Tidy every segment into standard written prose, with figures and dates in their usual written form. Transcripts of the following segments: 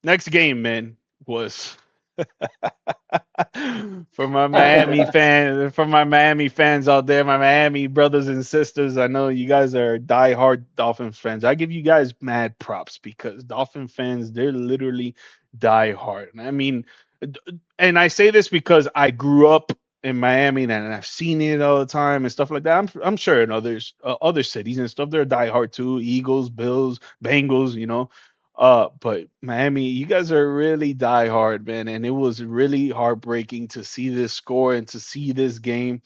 Next game, man, was for my Miami fans out there, my Miami brothers and sisters. I know you guys are diehard Dolphins fans. I give you guys mad props because Dolphin fans, they're literally diehard. I mean, and I say this because I grew up in Miami and I've seen it all the time and stuff like that. I'm sure in other cities and stuff they're diehard too. Eagles, Bills, Bengals, you know. But Miami, you guys are really die hard, man, and it was really heartbreaking to see this score and to see this game.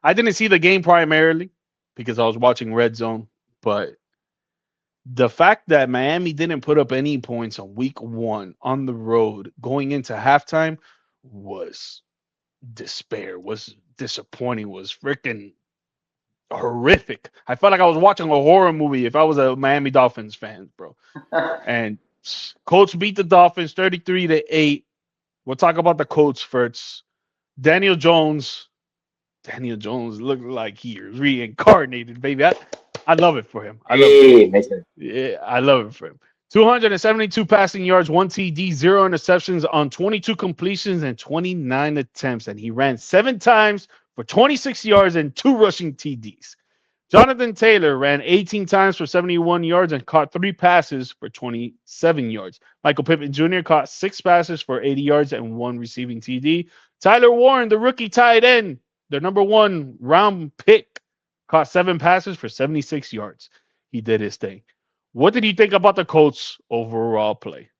I didn't see the game primarily because I was watching Red Zone, but the fact that Miami didn't put up any points on week 1 on the road going into halftime was despair, was disappointing, was freaking horrific. I felt like I was watching a horror movie if I was a Miami Dolphins fan, bro. And Colts beat the Dolphins 33-8. We'll talk about the Colts first. Daniel Jones. Daniel Jones looked like he reincarnated, baby. I love it for him. I love it for him. Hey, Mason. Yeah, I love it for him. 272 passing yards, 1 TD, 0 interceptions on 22 completions and 29 attempts. And he ran 7 times for 26 yards and 2 rushing TDs. Jonathan Taylor ran 18 times for 71 yards and caught 3 passes for 27 yards. Michael Pittman Jr. caught 6 passes for 80 yards and 1 receiving TD. Tyler Warren, the rookie tight end, the number 1 round pick, caught 7 passes for 76 yards. He did his thing. What did you think about the Colts' overall play?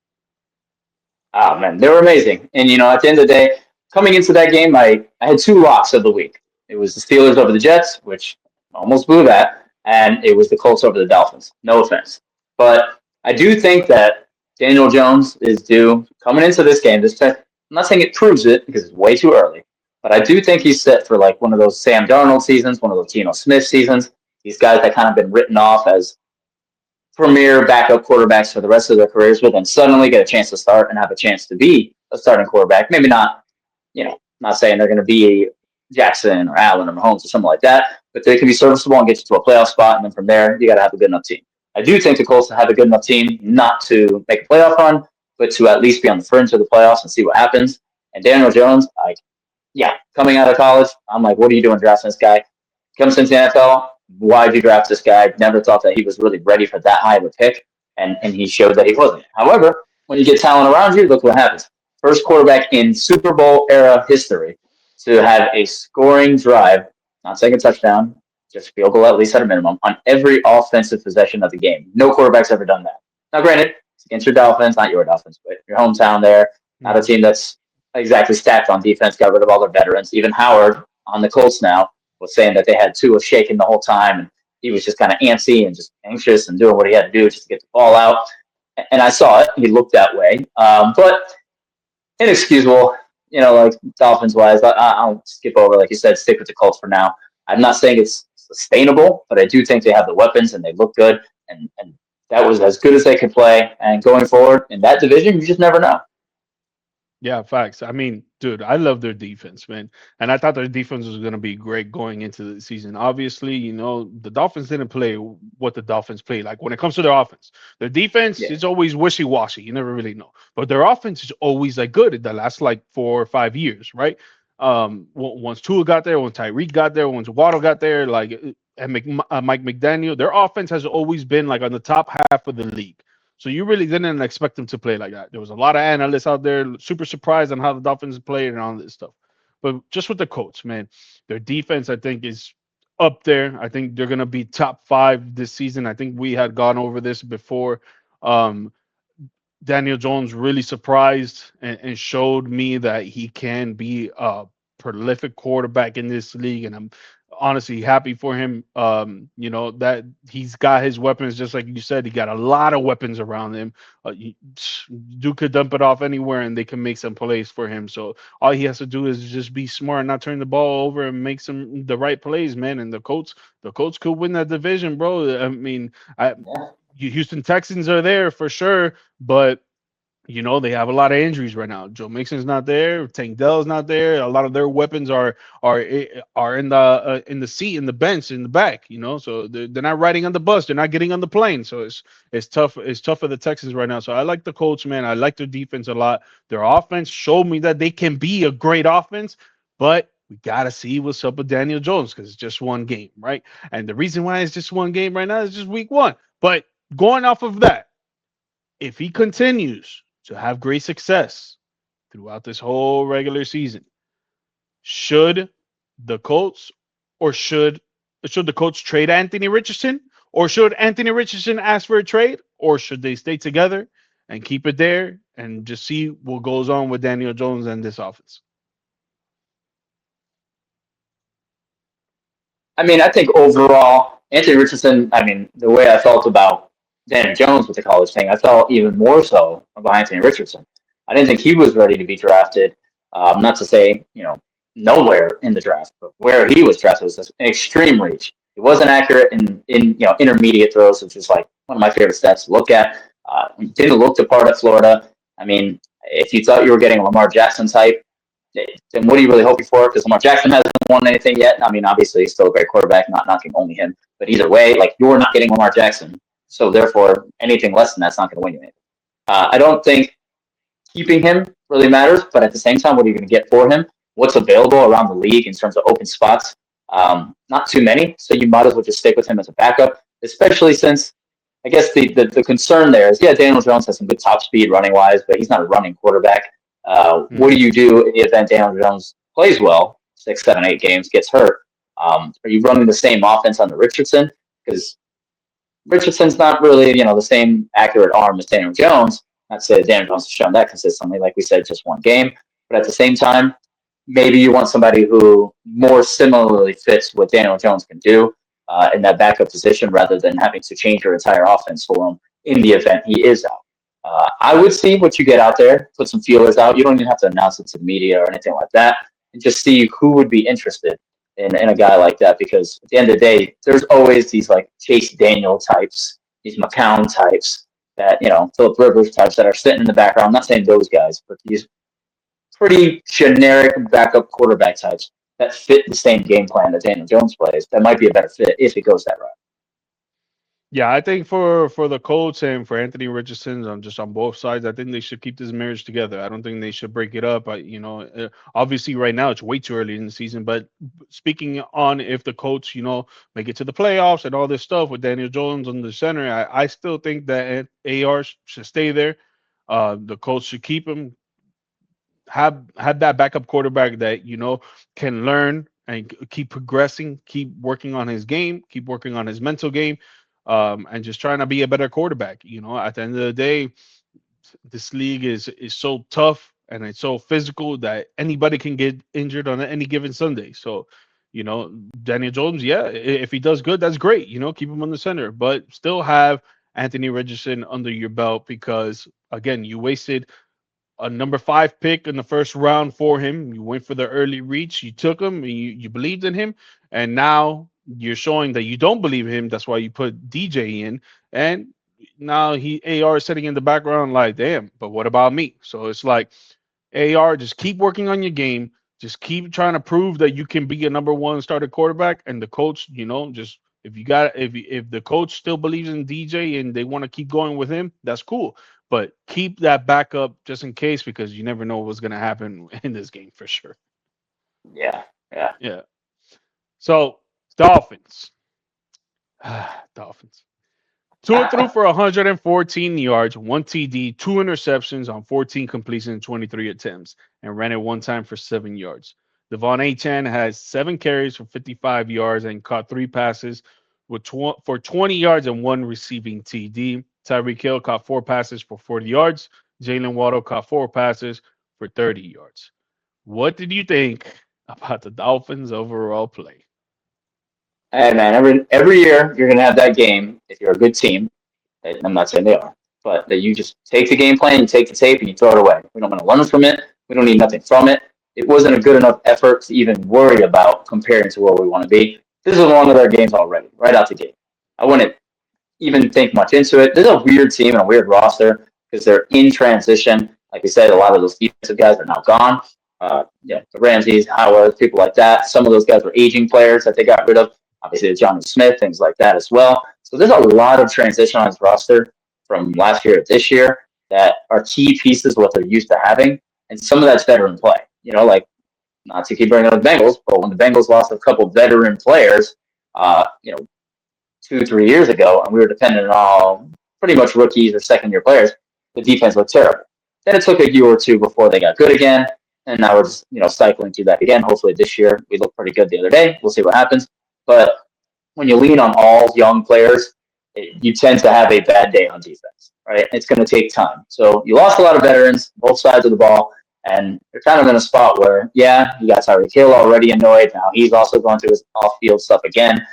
Oh man, they were amazing. And at the end of the day, coming into that game, I had two locks of the week. It was the Steelers over the Jets, which almost blew that, and it was the Colts over the Dolphins. No offense, but I do think that Daniel Jones is due coming into this game. I'm not saying it proves it because it's way too early, but I do think he's set for like one of those Sam Darnold seasons, one of those Geno Smith seasons. These guys that kind of been written off as premier backup quarterbacks for the rest of their careers, but then suddenly get a chance to start and have a chance to be a starting quarterback. Maybe not, not saying they're going to be Jackson or Allen or Mahomes or something like that, but they can be serviceable and get you to a playoff spot. And then from there, you got to have a good enough team. I do think the Colts have a good enough team not to make a playoff run, but to at least be on the fringe of the playoffs and see what happens. And Daniel Jones, yeah, coming out of college, I'm like, what are you doing drafting this guy? Comes into the NFL, why'd you draft this guy? Never thought that he was really ready for that high of a pick, and he showed that he wasn't. However, when you get talent around you, look what happens. First quarterback in Super Bowl era history to have a scoring drive, not saying a touchdown, just field goal at least at a minimum, on every offensive possession of the game. No quarterback's ever done that. Now, granted, it's against your Dolphins, not your Dolphins, but your hometown there, not a team that's exactly stacked on defense, got rid of all their veterans. Even Howard on the Colts now was saying that they had Tua shaking the whole time, and he was just kind of antsy and just anxious and doing what he had to do just to get the ball out. And I saw it; he looked that way, but inexcusable. Like Dolphins wise, I'll skip over, like you said, stick with the Colts for now. I'm not saying it's sustainable, but I do think they have the weapons and they look good, and that was as good as they could play. And going forward in that division, you just never know. Yeah, facts. I mean, dude, I love their defense, man. And I thought their defense was going to be great going into the season. Obviously, the Dolphins didn't play what the Dolphins play like when it comes to their offense. Their defense Yeah, is always wishy washy. You never really know. But their offense is always like good in the last like 4 or 5 years, right? Once Tua got there, once Tyreek got there, once Waddle got there, like, and Mike McDaniel, their offense has always been like on the top half of the league. So you really didn't expect them to play like that. There was a lot of analysts out there super surprised on how the Dolphins played and all this stuff. But just with the Colts, man, their defense I think is up there. I think they're gonna be top 5 this season. I think we had gone over this before. Um, Daniel Jones really surprised and showed me that he can be a prolific quarterback in this league, and I'm honestly happy for him. That he's got his weapons, just like you said, he got a lot of weapons around him. Duke could dump it off anywhere, and they can make some plays for him. So all he has to do is just be smart, not turn the ball over, and make some the right plays, man. And the Colts could win that division, bro. I mean, I yeah, Houston Texans are there for sure, but They have a lot of injuries right now. Joe Mixon's not there. Tank Dell's not there. A lot of their weapons are in the seat, in the bench, in the back. So they're not riding on the bus. They're not getting on the plane. So it's tough. It's tough for the Texans right now. So I like the Colts, man. I like their defense a lot. Their offense showed me that they can be a great offense, but we gotta see what's up with Daniel Jones because it's just one game, right? And the reason why it's just one game right now is just week one. But going off of that, if he continues to have great success throughout this whole regular season, should the Colts or should the Colts trade Anthony Richardson, or should Anthony Richardson ask for a trade, or should they stay together and keep it there and just see what goes on with Daniel Jones and this offense? I mean, I think overall, Anthony Richardson, I mean, the way I felt about Daniel Jones with the college thing, I felt even more so about Anthony Richardson. I didn't think he was ready to be drafted. Not to say, nowhere in the draft, but where he was drafted was an extreme reach. He wasn't accurate in intermediate throws, which is like one of my favorite stats to look at. He didn't look the part at Florida. I mean, if you thought you were getting a Lamar Jackson type, then what are you really hoping for? Because Lamar Jackson hasn't won anything yet. I mean, obviously he's still a great quarterback, not knocking only him. But either way, like you're not getting Lamar Jackson, so therefore anything less than that's not going to win you anything. I don't think keeping him really matters, but at the same time, what are you going to get for him? What's available around the league in terms of open spots? Not too many, so you might as well just stick with him as a backup, especially since I guess the concern there is, yeah, Daniel Jones has some good top speed running wise, but he's not a running quarterback. What do Mm-hmm. you do in the event Daniel Jones plays well, 6, 7, 8 games, gets hurt? Are you running the same offense on the Richardson? Because Richardson's not really, the same accurate arm as Daniel Jones. Not to say that Daniel Jones has shown that consistently, like we said, just one game. But at the same time, maybe you want somebody who more similarly fits what Daniel Jones can do in that backup position rather than having to change your entire offense for him in the event he is out. I would see what you get out there, put some feelers out. You don't even have to announce it to the media or anything like that, and just see who would be interested in a guy like that. Because at the end of the day, there's always these like Chase Daniel types, these McCown types that, Philip Rivers types that are sitting in the background. I'm not saying those guys, but these pretty generic backup quarterback types that fit the same game plan that Daniel Jones plays. That might be a better fit if it goes that route. Yeah, I think for the Colts and for Anthony Richardson, just on both sides, I think they should keep this marriage together. I don't think they should break it up. Obviously right now it's way too early in the season. But speaking on if the Colts, make it to the playoffs and all this stuff with Daniel Jones on the center, I still think that AR should stay there. The Colts should keep him, have that backup quarterback that can learn and keep progressing, keep working on his game, keep working on his mental game, and just trying to be a better quarterback. At the end of the day, this league is so tough and it's so physical that anybody can get injured on any given Sunday. So, Daniel Jones, yeah, if he does good, that's great. Keep him on the center, but still have Anthony Richardson under your belt because again, you wasted a number 5 pick in the first round for him. You went for the early reach. You took him. And you believed in him, and now you're showing that you don't believe him. That's why you put DJ in, and now AR is sitting in the background like, damn. But what about me? So it's like AR, just keep working on your game. Just keep trying to prove that you can be a number one starter quarterback. And the coach, just if the coach still believes in DJ and they want to keep going with him, that's cool. But keep that backup just in case because you never know what's gonna happen in this game for sure. Yeah, yeah. Yeah. So Dolphins. Dolphins. Tua threw for 114 yards, one TD, two interceptions on 14 completions and 23 attempts, and ran it one time for 7 yards. Devon Achan has 7 carries for 55 yards and caught 3 passes for 20 yards and one receiving TD. Tyreek Hill caught 4 passes for 40 yards. Jalen Waddle caught 4 passes for 30 yards. What did you think about the Dolphins' overall play? Hey man, every year you're gonna have that game if you're a good team. I'm not saying they are, but that you just take the game plan, you take the tape, and you throw it away. We don't want to learn from it. We don't need nothing from it. It wasn't a good enough effort to even worry about comparing to where we want to be. This is one of their games already, right out the gate. I wouldn't even think much into it. There's a weird team and a weird roster. because they're in transition. Like we said, a lot of those defensive guys are now gone. The Ramses, Howard, people like that. Some of those guys were aging players that they got rid of. Obviously, the Johnny Smith, things like that as well. So there's a lot of transition on his roster from last year to this year that are key pieces what they're used to having, and some of that's veteran play. Like not to keep bringing up the Bengals, but when the Bengals lost a couple veteran players, uh, you know, 2 3 years ago, and we were dependent on pretty much rookies or second year players, the defense looked terrible. Then it took a year or two before they got good again, and now we're just cycling through that again. Hopefully this year we look pretty good the other day. We'll see what happens. But when you lean on all young players, you tend to have a bad day on defense, right? It's going to take time. So you lost a lot of veterans, both sides of the ball, and you're kind of in a spot where, yeah, you got Tyreek Hill already annoyed. Now he's also going through his off-field stuff again.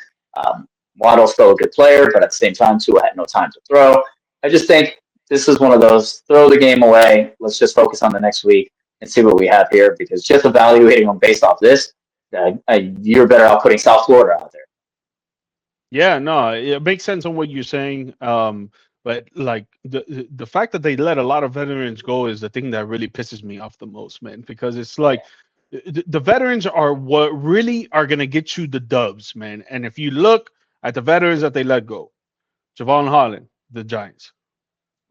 Waddle's still a good player, but at the same time, Tua had no time to throw. I just think this is one of those throw the game away. Let's just focus on the next week and see what we have here, because just evaluating them based off this, you're better off putting South Florida out there. Yeah, no, it makes sense on what you're saying. But like the fact that they let a lot of veterans go is the thing that really pisses me off the most, man. Because it's like the veterans are what really are gonna get you the dubs, man. And if you look at the veterans that they let go, Javon Holland, the Giants,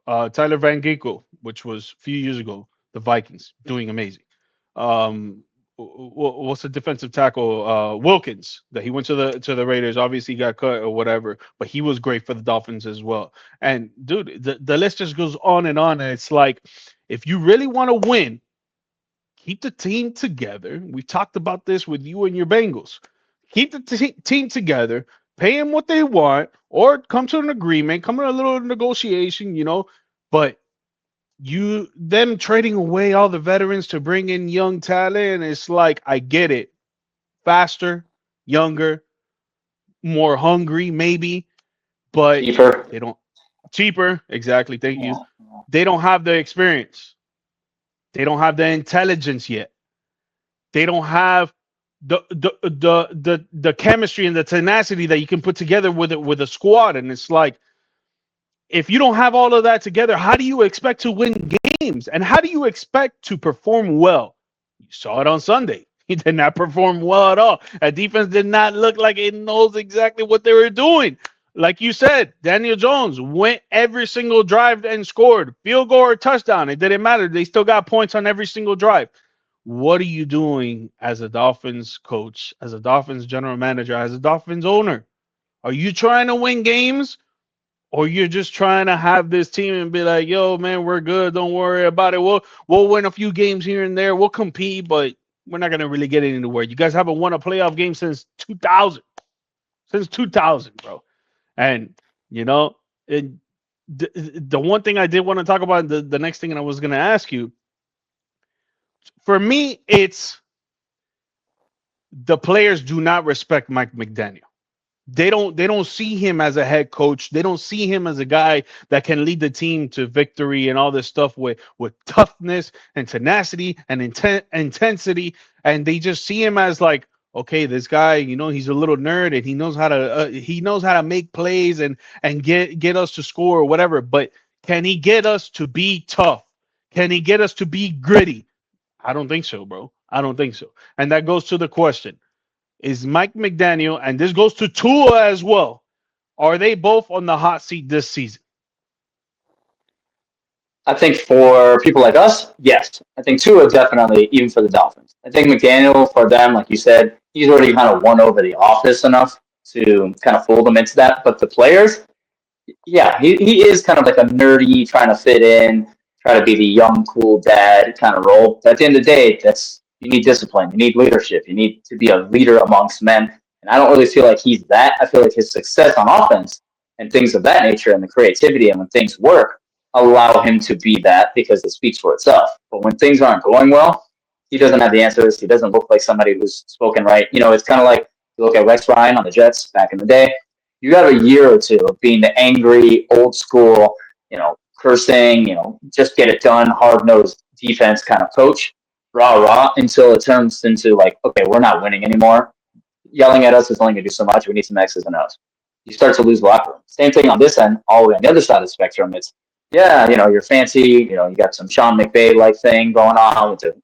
Tyler Van Ginkel, which was a few years ago, the Vikings, doing amazing. What's the defensive tackle? Wilkins, that he went to the Raiders. Obviously, got cut or whatever, but he was great for the Dolphins as well. And dude, the list just goes on and on. And it's like, if you really want to win, keep the team together. We talked about this with you and your Bengals. Keep the team together. Pay them what they want, or come to an agreement, come to a little negotiation. But them trading away all the veterans to bring in young talent, it's like, I get it. Faster, younger, more hungry, maybe, but Cheaper. they don't cheaper, exactly. Thank you. Yeah. They don't have the experience. They don't have the intelligence yet. They don't have the chemistry and the tenacity that you can put together with a squad. And it's like, if you don't have all of that together, how do you expect to win games? And how do you expect to perform well? You saw it on Sunday. He did not perform well at all. That defense did not look like it knows exactly what they were doing. Like you said, Daniel Jones went every single drive and scored. Field goal or touchdown. It didn't matter. They still got points on every single drive. What are you doing as a Dolphins coach, as a Dolphins general manager, as a Dolphins owner? Are you trying to win games? Or you're just trying to have this team and be like, yo, man, we're good. Don't worry about it. We'll win a few games here and there. We'll compete, but we're not gonna really get anywhere. You guys haven't won a playoff game since 2000. Since 2000, bro. And you know, it, the one thing I did want to talk about, the next thing, and I was gonna ask you, for me, it's the players do not respect Mike McDaniel. They don't see him as a head coach. They don't see him as a guy that can lead the team to victory and all this stuff with toughness and tenacity and intensity. And they just see him as like, okay, this guy, he's a little nerd and he knows how to make plays and get us to score or whatever. But can he get us to be tough? Can he get us to be gritty? I don't think so, bro. I don't think so. And that goes to the question: is Mike McDaniel, and this goes to Tua as well, are they both on the hot seat this season? I think for people like us, yes. I think Tua definitely, even for the Dolphins. I think McDaniel, for them, like you said, he's already kind of won over the office enough to kind of fool them into that. But the players, yeah, he is kind of like a nerdy, trying to fit in, try to be the young, cool dad kind of role. But at the end of the day, you need discipline, you need leadership, you need to be a leader amongst men. And I don't really feel like he's that. I feel like his success on offense and things of that nature and the creativity and when things work allow him to be that because it speaks for itself. But when things aren't going well, he doesn't have the answers. He doesn't look like somebody who's spoken right. It's kind of like you look at Rex Ryan on the Jets back in the day. You got a year or two of being the angry, old school, cursing, just get it done, hard nosed defense kind of coach, rah rah, until it turns into like, okay, we're not winning anymore. Yelling at us is only going to do so much. We need some X's and O's. You start to lose the locker room. Same thing on this end, all the way on the other side of the spectrum. yeah, you're fancy, you got some Sean McVay like thing going on with the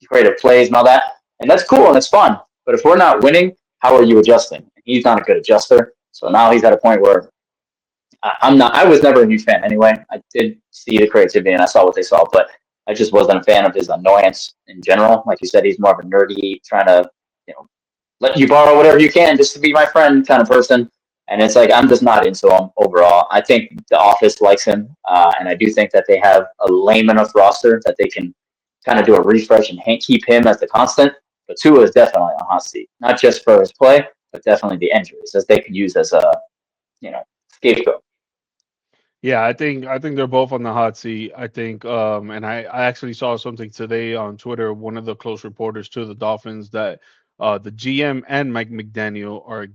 creative plays and all that. And that's cool and it's fun. But if we're not winning, how are you adjusting? He's not a good adjuster. So now he's at a point where I'm not, I was never a huge fan anyway. I did see the creativity and I saw what they saw, but I just wasn't a fan of his annoyance in general. Like you said, he's more of a nerdy, trying to, you know, let you borrow whatever you can just to be my friend kind of person. And it's like I'm just not into him overall. I think the office likes him, and I do think that they have a lame enough roster that they can kind of do a refresh and keep him as the constant. But Tua is definitely on a hot seat, not just for his play, but definitely the injuries, as they could use as a scapegoat. Yeah, I think they're both on the hot seat. I think and I actually saw something today on Twitter, one of the close reporters to the Dolphins, that the GM and Mike McDaniel are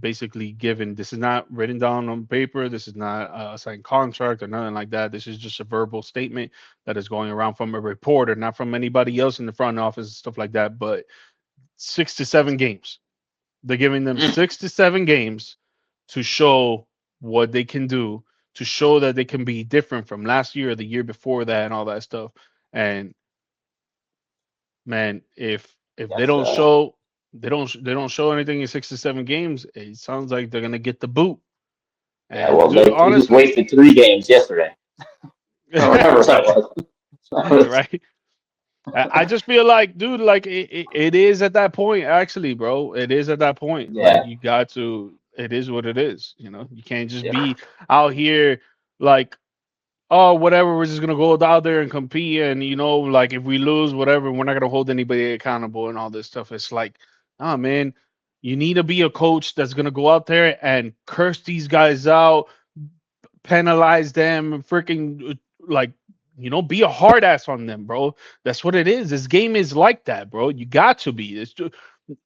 basically given, this is not written down on paper, this is not a signed contract or nothing like that. This is just a verbal statement that is going around from a reporter, not from anybody else in the front office and stuff like that, but 6 to 7 games. They're giving them Mm, 6 to 7 games to show what they can do, to show that they can be different from last year or the year before that and all that stuff. And man, if they that's don't show, they don't show anything in 6 to 7 games, it sounds like they're gonna get the boot. yeah. And Well, dude, they just honestly, wasted 3 games yesterday. Or whatever that right, was. That was- right. I just feel like, dude, like it is at that point. Actually, bro, it is at that point. Like yeah, you got to. It is what it is. You can't just yeah, be out here like, oh, whatever. We're just gonna go out there and compete, and like if we lose, whatever, we're not gonna hold anybody accountable and all this stuff. It's like, ah, man, you need to be a coach that's gonna go out there and curse these guys out, penalize them, freaking like be a hard ass on them, bro. That's what it is. This game is like that, bro. You got to be.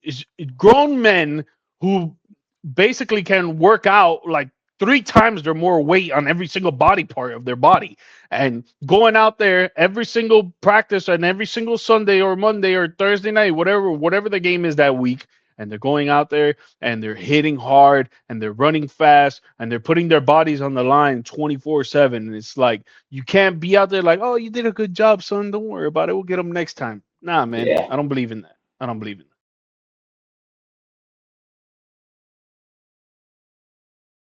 It's grown men who basically can work out like 3 times their more weight on every single body part of their body, and going out there every single practice and every single Sunday or Monday or Thursday night, whatever the game is that week, and they're going out there and they're hitting hard and they're running fast and they're putting their bodies on the line 24/7. And it's like, you can't be out there like, oh, you did a good job, son. Don't worry about it. We'll get them next time. Nah, man. yeah. I don't believe in that. I don't believe in that.